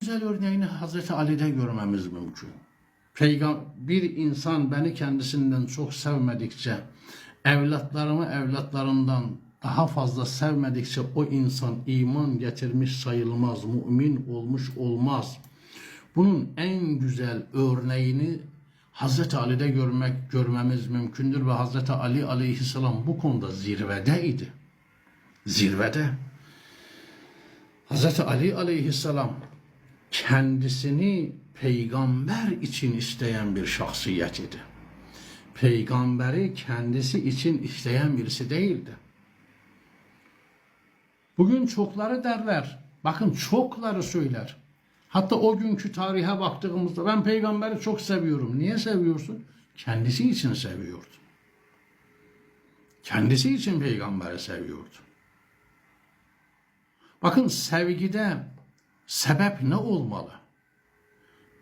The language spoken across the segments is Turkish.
güzel örneğini Hazreti Ali'de görmemiz mümkün. Bir insan beni kendisinden çok sevmedikçe, evlatlarımı evlatlarından daha fazla sevmedikçe o insan iman getirmiş sayılmaz, mümin olmuş olmaz. Bunun en güzel örneğini Hazreti Ali'de görmemiz mümkündür ve Hazreti Ali aleyhisselam bu konuda zirvedeydi. Zirvede. Hazreti Ali aleyhisselam kendisini peygamber için isteyen bir şahsiyet idi. Peygamberi kendisi için isteyen birisi değildi. Bugün çokları derler, bakın çokları söyler. Hatta o günkü tarihe baktığımızda ben peygamberi çok seviyorum. Niye seviyorsun? Kendisi için seviyordu. Kendisi için peygamberi seviyordu. Bakın sevgide sebep ne olmalı?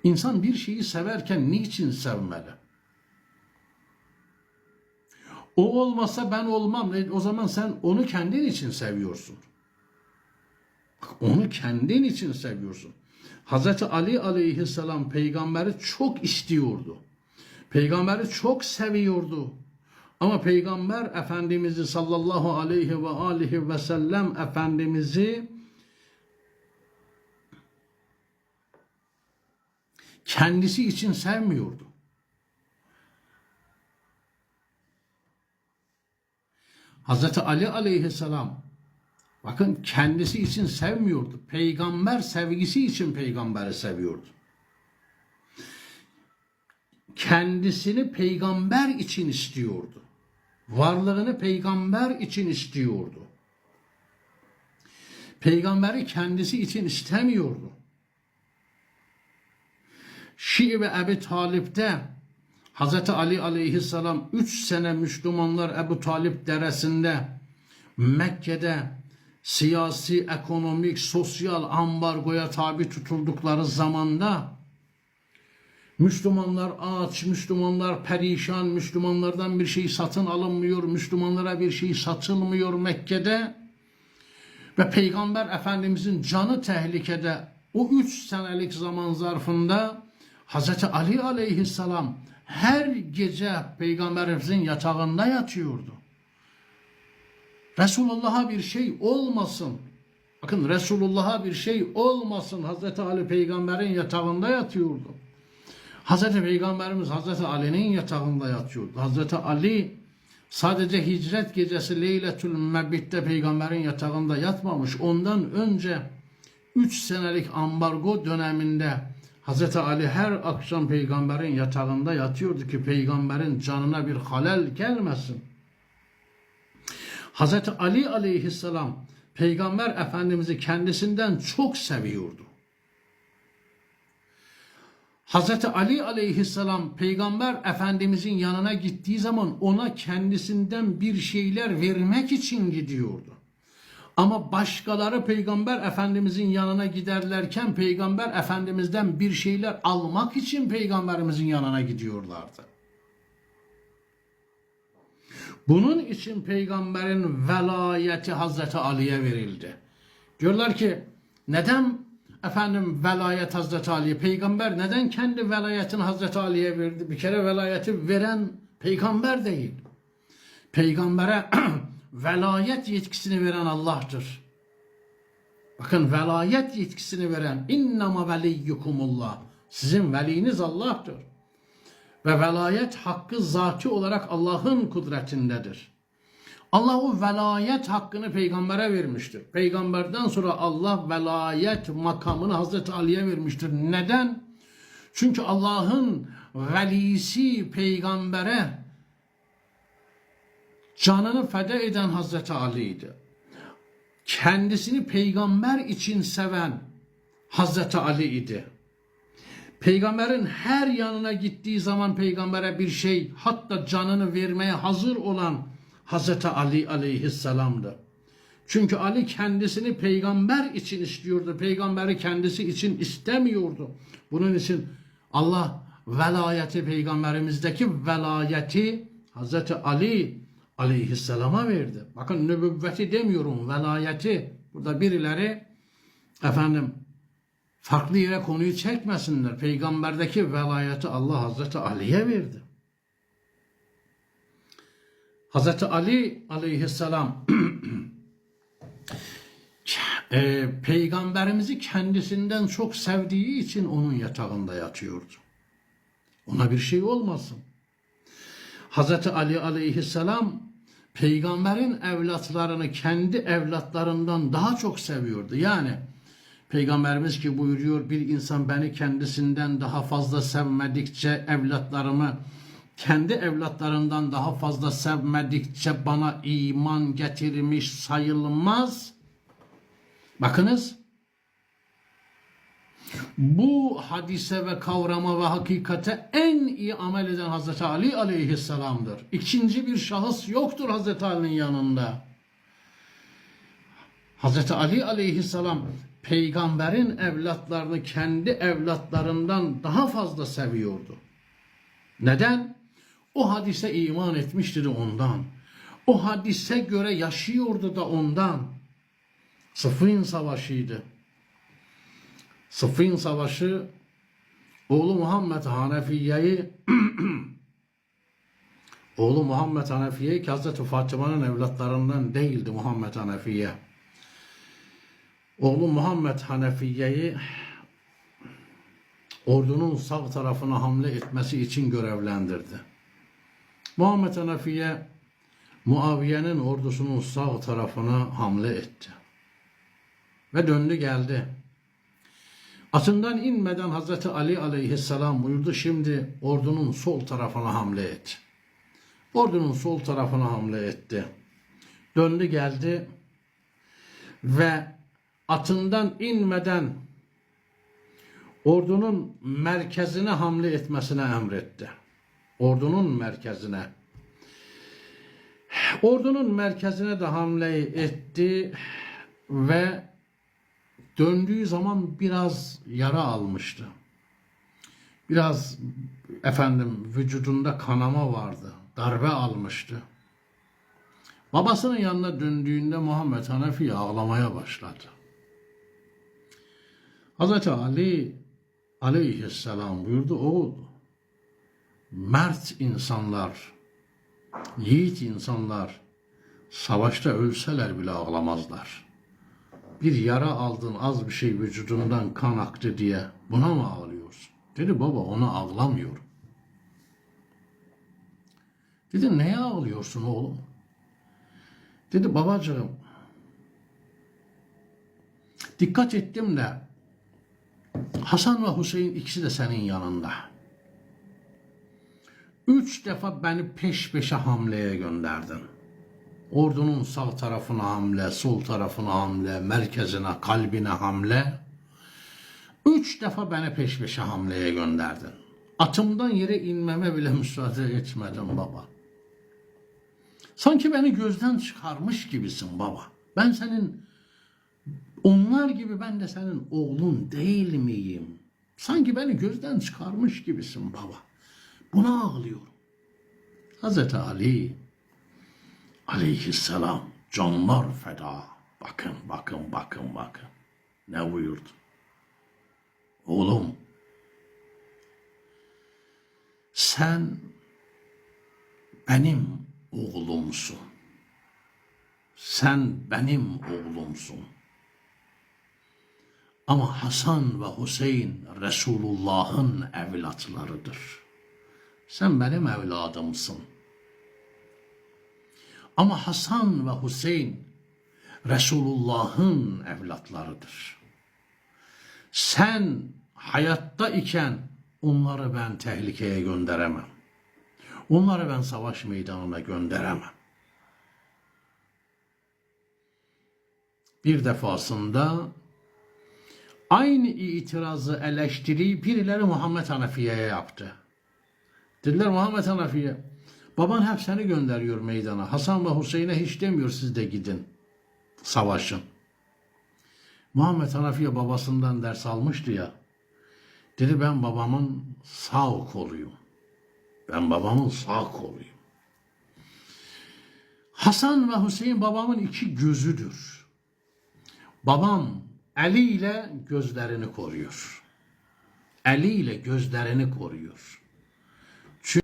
İnsan bir şeyi severken niçin sevmeli? O olmasa ben olmam. O zaman sen onu kendin için seviyorsun. Onu kendin için seviyorsun. Hazreti Ali aleyhisselam peygamberi çok istiyordu. Peygamberi çok seviyordu. Ama Peygamber Efendimiz'i sallallahu aleyhi ve aleyhi ve sellem Efendimiz'i kendisi için sevmiyordu. Hazreti Ali aleyhisselam bakın kendisi için sevmiyordu. Peygamber sevgisi için peygamberi seviyordu. Kendisini peygamber için istiyordu. Varlığını peygamber için istiyordu. Peygamberi kendisi için istemiyordu. Şii ve Ebu Talip'te Hazreti Ali aleyhisselam 3 sene Müslümanlar Ebu Talip deresinde Mekke'de siyasi, ekonomik, sosyal ambargoya tabi tutuldukları zamanda Müslümanlar aç, Müslümanlar perişan, Müslümanlardan bir şey satın alınmıyor, Müslümanlara bir şey satılmıyor Mekke'de ve Peygamber Efendimizin canı tehlikede. O 3 senelik zaman zarfında Hazreti Ali aleyhisselam her gece Peygamberimizin yatağında yatıyordu. Resulullah'a bir şey olmasın. Bakın Resulullah'a bir şey olmasın. Hazreti Ali Peygamberin yatağında yatıyordu. Hazreti Peygamberimiz Hazreti Ali'nin yatağında yatıyordu. Hazreti Ali sadece hicret gecesi Leyletül Mebit'te Peygamberin yatağında yatmamış. Ondan önce 3 senelik ambargo döneminde Hazreti Ali her akşam Peygamberin yatağında yatıyordu ki Peygamberin canına bir halel gelmesin. Hazreti Ali aleyhisselam Peygamber Efendimiz'i kendisinden çok seviyordu. Hazreti Ali aleyhisselam Peygamber Efendimizin yanına gittiği zaman ona kendisinden bir şeyler vermek için gidiyordu. Ama başkaları Peygamber Efendimizin yanına giderlerken Peygamber Efendimiz'den bir şeyler almak için Peygamberimizin yanına gidiyorlardı. Bunun için Peygamberin velayeti Hazreti Ali'ye verildi. Diyorlar ki neden velayet Hazreti Ali'ye? Peygamber neden kendi velayetini Hazreti Ali'ye verdi? Bir kere velayeti veren peygamber değil. Peygambere velayet yetkisini veren Allah'tır. Bakın velayet yetkisini veren innema veliyyukumullah. Sizin veliniz Allah'tır. Ve velayet hakkı zati olarak Allah'ın kudretindedir. Allah o velayet hakkını peygambere vermiştir. Peygamberden sonra Allah velayet makamını Hazreti Ali'ye vermiştir. Neden? Çünkü Allah'ın velisi peygambere canını feda eden Hazreti Ali'ydi. Kendisini peygamber için seven Hazreti Ali idi. Peygamberin her yanına gittiği zaman peygambere bir şey, hatta canını vermeye hazır olan Hazreti Ali aleyhisselamdı. Çünkü Ali kendisini peygamber için istiyordu. Peygamberi kendisi için istemiyordu. Bunun için Allah velayeti, peygamberimizdeki velayeti Hazreti Ali aleyhisselama verdi. Bakın nübüvveti demiyorum, velayeti. Burada birileri farklı yere konuyu çekmesinler. Peygamberdeki velayeti Allah Hazreti Ali'ye verdi. Hazreti Ali aleyhisselam peygamberimizi kendisinden çok sevdiği için onun yatağında yatıyordu. Ona bir şey olmasın. Hazreti Ali aleyhisselam peygamberin evlatlarını kendi evlatlarından daha çok seviyordu. Yani Peygamberimiz ki buyuruyor, bir insan beni kendisinden daha fazla sevmedikçe, evlatlarımı kendi evlatlarından daha fazla sevmedikçe bana iman getirmiş sayılmaz. Bakınız, bu hadise ve kavrama ve hakikate en iyi amel eden Hazreti Ali aleyhisselam'dır. İkinci bir şahıs yoktur Hazreti Ali'nin yanında. Hazreti Ali aleyhisselam peygamberin evlatlarını kendi evlatlarından daha fazla seviyordu. Neden? O hadise iman etmişti de ondan. O hadise göre yaşıyordu da ondan. Sıffin Savaşı'ydı. Sıffin Savaşı oğlu Muhammed Hanefiye'yi ki Hazreti Fatıma'nın evlatlarından değildi Muhammed Hanefiye. Oğlu Muhammed Hanefiye'yi ordunun sağ tarafına hamle etmesi için görevlendirdi. Muhammed Hanefiye Muaviye'nin ordusunun sağ tarafına hamle etti. Ve döndü geldi. Atından inmeden Hazreti Ali aleyhisselam buyurdu, şimdi ordunun sol tarafına hamle et. Ordunun sol tarafına hamle etti. Döndü geldi ve atından inmeden ordunun merkezine hamle etmesine emretti. Ordunun merkezine. Ordunun merkezine de hamle etti ve döndüğü zaman biraz yara almıştı. Biraz vücudunda kanama vardı. Darbe almıştı. Babasının yanına döndüğünde Muhammed Hanefi ağlamaya başladı. Hazreti Ali aleyhisselam buyurdu, oğul, mert insanlar, yiğit insanlar savaşta ölseler bile ağlamazlar. Bir yara aldın, az bir şey vücudundan kan aktı diye buna mı ağlıyorsun? Dedi, baba ona ağlamıyorum. Dedi, neye ağlıyorsun oğlum? Dedi, babacığım dikkat ettim de Hasan ve Hüseyin ikisi de senin yanında. 3 defa beni peş peşe hamleye gönderdin. Ordunun sağ tarafına hamle, sol tarafına hamle, merkezine, kalbine hamle. 3 defa beni peş peşe hamleye gönderdin. Atımdan yere inmeme bile müsaade etmedin baba. Sanki beni gözden çıkarmış gibisin baba. Ben senin, onlar gibi ben de senin oğlun değil miyim? Sanki beni gözden çıkarmış gibisin baba. Buna ağlıyorum. Hazreti Ali aleyhisselam canlar feda. Bakın. Ne buyurdu? Oğlum, sen benim oğlumsun. Sen benim oğlumsun. Ama Hasan ve Hüseyin Resulullah'ın evlatlarıdır. Sen benim evladımsın. Ama Hasan ve Hüseyin Resulullah'ın evlatlarıdır. Sen hayatta iken onları ben tehlikeye gönderemem. Onları ben savaş meydanına gönderemem. Bir defasında aynı itirazı, eleştiriyi birileri Muhammed Hanefiye'ye yaptı. Dediler, Muhammed Hanefiye, baban hep seni gönderiyor meydana. Hasan ve Hüseyin'e hiç demiyor, siz de gidin, savaşın. Muhammed Hanefiye babasından ders almıştı ya. Dedi, ben babamın sağ koluyum. Ben babamın sağ koluyum. Hasan ve Hüseyin babamın iki gözüdür. Babam eliyle gözlerini koruyor. Eliyle gözlerini koruyor.